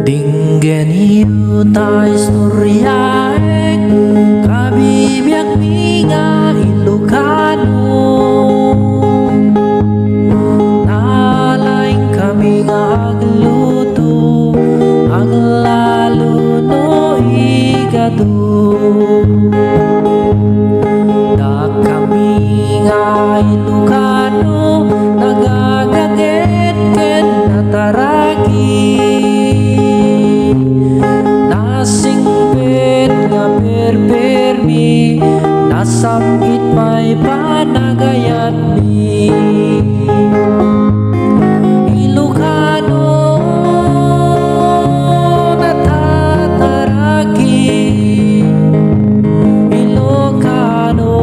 Dinggen hiu ta istoryaek kabibiak mi nga Ilocano. Nalaing kami nga agluto aglalo no igado. Da kami nga Ilocano nagagaget ken nataragi. Nasingpit nga perpermi nasambit may panagayat mi. Ilocano natataraki, Ilocano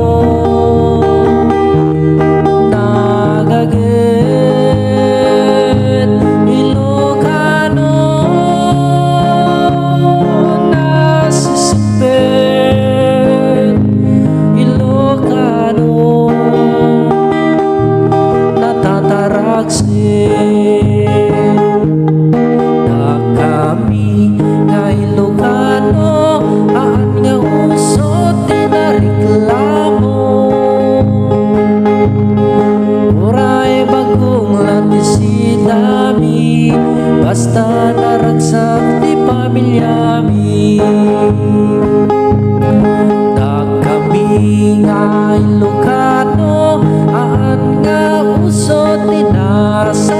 nagaget, Ilocano nasisipit, Ilocano natataragsin. Da kami nga Ilocano aan nga usot tinareklamo. Uray bagong landisita mi basta naragsak ti pamilyami. Da kami nga Ilocano aan nga usot tinasa